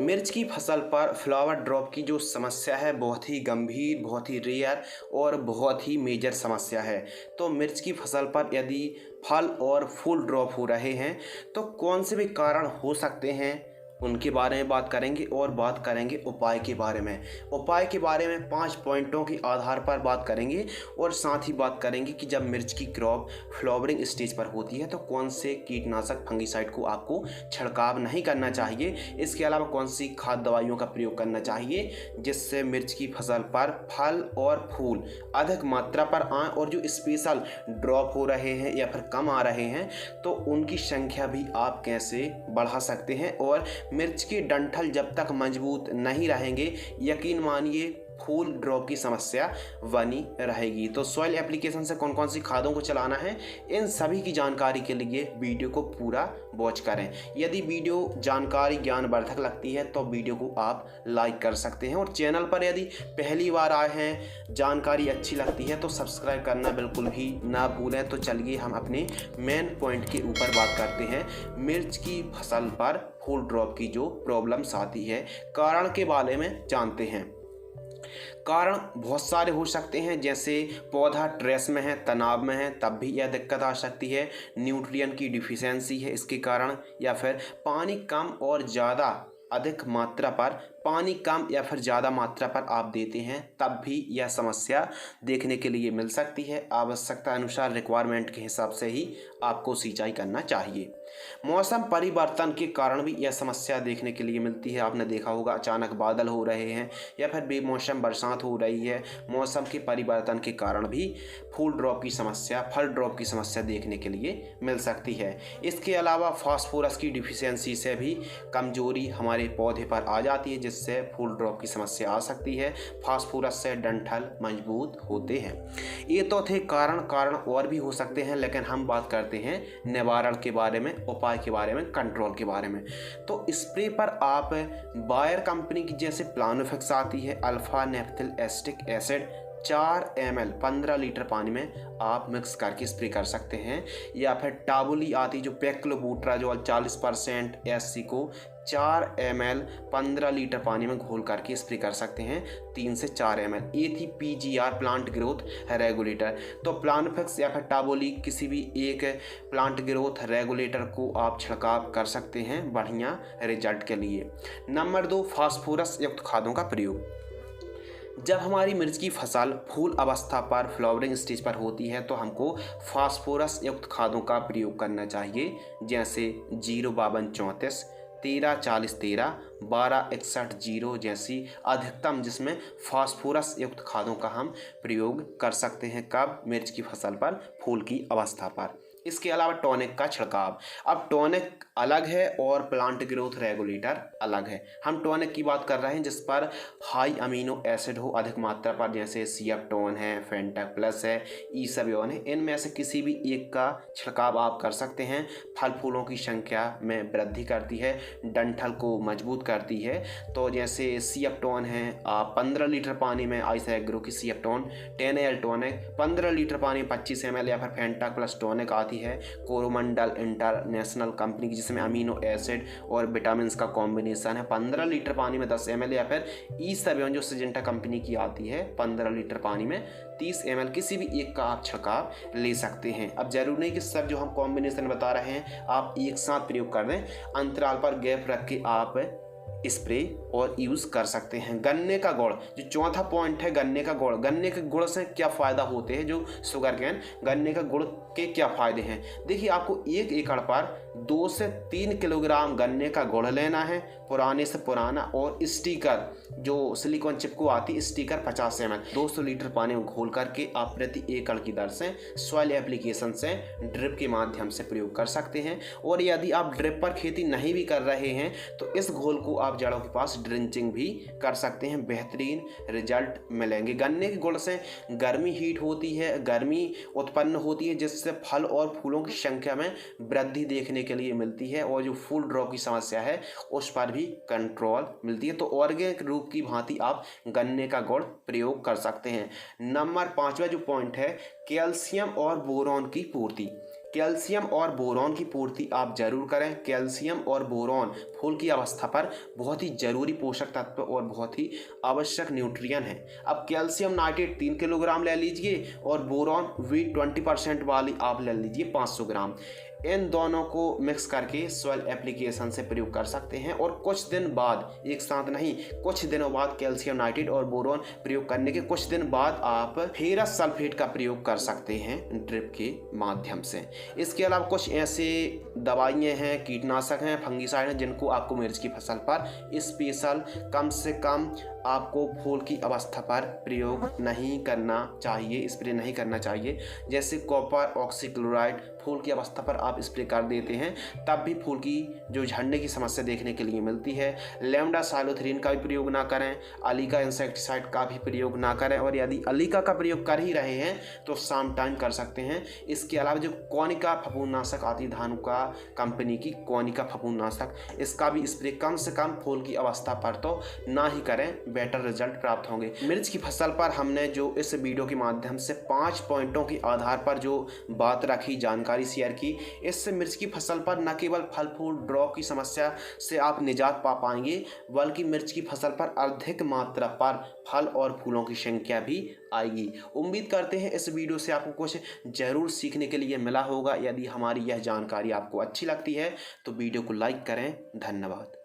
मिर्च की फसल पर फ्लावर ड्रॉप की जो समस्या है बहुत ही गंभीर, बहुत ही रेयर और बहुत ही मेजर समस्या है। तो मिर्च की फसल पर यदि फल और फूल ड्रॉप हो रहे हैं तो कौन से भी कारण हो सकते हैं उनके बारे में बात करेंगे और बात करेंगे उपाय के बारे में। उपाय के बारे में 5 पॉइंटों के आधार पर बात करेंगे और साथ ही बात करेंगे कि जब मिर्च की क्रॉप फ्लावरिंग स्टेज पर होती है तो कौन से कीटनाशक फंगिसाइड को आपको छिड़काव नहीं करना चाहिए। इसके अलावा कौन सी खाद दवाइयों का प्रयोग करना चाहिए जिससे मिर्च की फसल पर फल और फूल अधिक मात्रा पर आएँ और जो स्पेशल ड्रॉप हो रहे हैं या फिर कम आ रहे हैं तो उनकी संख्या भी आप कैसे बढ़ा सकते हैं। और मिर्च के डंठल जब तक मजबूत नहीं रहेंगे यकीन मानिए फूल ड्रॉप की समस्या बनी रहेगी। तो सॉइल एप्लीकेशन से कौन कौन सी खादों को चलाना है इन सभी की जानकारी के लिए वीडियो को पूरा वॉच करें। यदि वीडियो जानकारी ज्ञानवर्धक लगती है तो वीडियो को आप लाइक कर सकते हैं और चैनल पर यदि पहली बार आए हैं जानकारी अच्छी लगती है तो सब्सक्राइब करना बिल्कुल भी ना भूलें। तो चलिए हम अपने मेन पॉइंट के ऊपर बात करते हैं। मिर्च की फसल पर फूल ड्रॉप की जो प्रॉब्लम्स आती है कारण के बारे में जानते हैं। कारण बहुत सारे हो सकते हैं, जैसे पौधा स्ट्रेस में है, तनाव में है, तब भी यह दिक्कत आ सकती है। न्यूट्रिएंट की डिफिशियंसी है इसके कारण, या फिर पानी कम और ज़्यादा अधिक मात्रा पर पानी कम या फिर ज़्यादा मात्रा पर आप देते हैं तब भी यह समस्या देखने के लिए मिल सकती है। आवश्यकता अनुसार रिक्वायरमेंट के हिसाब से ही आपको सिंचाई करना चाहिए। मौसम परिवर्तन के कारण भी यह समस्या देखने के लिए मिलती है। आपने देखा होगा अचानक बादल हो रहे हैं या फिर बेमौसम बरसात हो रही है। मौसम के परिवर्तन के कारण भी फूल ड्रॉप की समस्या, फल ड्रॉप की समस्या देखने के लिए मिल सकती है। इसके अलावा फास्फोरस की डिफिशियंसी से भी कमजोरी हमारे पौधे पर आ जाती है जिससे फूल ड्रॉप की समस्या आ सकती है। फास्फोरस से डंठल मजबूत होते हैं। ये तो थे कारण और भी हो सकते हैं, लेकिन हम बात करते हैं निवारण के बारे में, उपाय के बारे में, कंट्रोल के बारे में। तो स्प्रे पर आप बायर कंपनी की जैसे प्लानोफिक्स आती है, alpha naphthyl acetic acid 4 ml 15 litre पानी में आप मिक्स करके स्प्रे कर सकते हैं। या फिर टाबुली आती जो पेक्लोबुट्राजोल 40% SC को 4 ml 15 लीटर पानी में घोल करके स्प्रे कर सकते हैं 3 से 4 ml। ये थी PGR प्लांट ग्रोथ रेगुलेटर। तो प्लानोफिक्स या फिर टाबोली किसी भी एक प्लांट ग्रोथ रेगुलेटर को आप छिड़काव कर सकते हैं बढ़िया रिजल्ट के लिए। नंबर 2, फास्फोरस युक्त खादों का प्रयोग। जब हमारी मिर्च की फसल फूल अवस्था पर फ्लावरिंग स्टेज पर होती है तो हमको फास्फोरस युक्त खादों का प्रयोग करना चाहिए, जैसे 05234, 134013, 1261 जैसी अधिकतम जिसमें फास्फोरस युक्त खादों का हम प्रयोग कर सकते हैं। कब? मिर्च की फसल पर फूल की अवस्था पर। इसके अलावा टॉनिक का छिड़काव। अब टॉनिक अलग है और प्लांट ग्रोथ रेगुलेटर अलग है। हम टॉनिक की बात कर रहे हैं जिस पर हाई अमीनो एसिड हो अधिक मात्रा पर, जैसे सिएप्टोन है, फेंटक प्लस है, ईसबियोन है। इनमें से किसी भी एक का छिड़काव आप कर सकते हैं। फल फूलों की संख्या में वृद्धि करती है, डंठल को मजबूत करती है। तो जैसे सिएप्टोन है, आप 15 लीटर पानी में आइस एग्रो की सिएप्टोन 10 टॉनिक, 15 लीटर पानी 25 ml, या फिर फेंटक प्लस टॉनिक आती है कोरोमंडल इंटरनेशनल कंपनी की जिसमें अमीनो एसिड और विटामिन का कॉम्बिनेशन है। 15 लीटर पानी में 10 ml, या फिर ईसबियोन जो सिजेंटा कंपनी की आती है 15 लीटर पानी में 30 ml, किसी भी एक का आप छिड़काव ले सकते हैं। अब जरूर नहीं कि सब जो हम कॉम्बिनेशन बता रहे हैं आप एक साथ प्रयोग कर दें, अंतराल पर गैप रख के आप स्प्रे और यूज़ कर सकते हैं। गन्ने का गुड़ जो चौथा पॉइंट है, गन्ने का गुड़। गन्ने के गुड़ से क्या फ़ायदा होते हैं, जो शुगर कैन, गन्ने का गुड़ के क्या फ़ायदे हैं। देखिए, आपको 1 एकड़ पर 2 से 3 किलोग्राम गन्ने का गुड़ लेना है, पुराने से पुराना, और स्टिकर जो सिलिकॉन चिप को आती स्टिकर 50 ml 200 लीटर पानी में घोल करके आप प्रति एकड़ की दर से सॉइल एप्लीकेशन से ड्रिप के माध्यम से प्रयोग कर सकते हैं। और यदि आप ड्रिप पर खेती नहीं भी कर रहे हैं तो इस घोल को आप जड़ों के पास ड्रिंचिंग भी कर सकते हैं, बेहतरीन रिजल्ट मिलेंगे। गन्ने के गुड़ से गर्मी हीट होती है, गर्मी उत्पन्न होती है जिससे फल और फूलों की संख्या में वृद्धि देखने के लिए मिलती है और जो फूल ड्रॉप की समस्या है उस पर भी कंट्रोल मिलती है। तो ऑर्गेनिक रूप की भांति आप गन्ने का गुड़ प्रयोग कर सकते हैं। नंबर 5वां जो पॉइंट है, कैल्शियम और बोरॉन की पूर्ति। कैल्शियम और बोरॉन की पूर्ति आप जरूर करें। कैल्शियम और बोरॉन फूल की अवस्था पर बहुत ही जरूरी पोषक तत्व और बहुत ही आवश्यक न्यूट्रिएंट हैं। अब कैल्शियम नाइट्रेट 3 किलोग्राम ले लीजिए और बोरॉन V20% वाली आप ले लीजिए 500 ग्राम। इन दोनों को मिक्स करके सॉइल एप्लीकेशन से प्रयोग कर सकते हैं और कुछ दिन बाद, एक साथ नहीं, कुछ दिनों बाद कैल्शियम नाइट्रेट और बोरॉन प्रयोग करने के कुछ दिन बाद आप फेरस सल्फेट का प्रयोग कर सकते हैं ड्रिप के माध्यम से। इसके अलावा कुछ ऐसे दवाइयाँ हैं, कीटनाशक हैं, फंगिसाइड हैं, जिनको आपको मिर्च की फसल पर स्पेशल कम से कम आपको फूल की अवस्था पर प्रयोग नहीं करना चाहिए, स्प्रे नहीं करना चाहिए। जैसे कॉपर ऑक्सीक्लोराइड फूल की अवस्था पर आप स्प्रे कर देते हैं तब भी फूल की जो झड़ने की समस्या देखने के लिए मिलती है। लैम्डा साइलोथ्रीन का भी प्रयोग ना करें, अलीका इंसेक्टिसाइड का भी प्रयोग ना करें, और यदि अलीका का प्रयोग कर ही रहे हैं तो शाम टाइम कर सकते हैं। इसके अलावा जो कोनिका फफूंदनाशक आती है, धानुका कंपनी की कोनिका फफूंदनाशक, इसका भी स्प्रे कम से कम फूल की अवस्था पर तो ना ही करें, बेटर रिजल्ट प्राप्त होंगे। मिर्च की फसल पर हमने जो इस वीडियो के माध्यम से 5 पॉइंटों के आधार पर जो बात रखी, जानकारी शेयर की, इससे मिर्च की फसल पर न केवल फल फूल ड्रॉप की समस्या से आप निजात पा पाएंगे, बल्कि मिर्च की फसल पर अधिक मात्रा पर फल और फूलों की संख्या भी आएगी। उम्मीद करते हैं इस वीडियो से आपको कुछ जरूर सीखने के लिए मिला होगा। यदि हमारी यह जानकारी आपको अच्छी लगती है तो वीडियो को लाइक करें। धन्यवाद।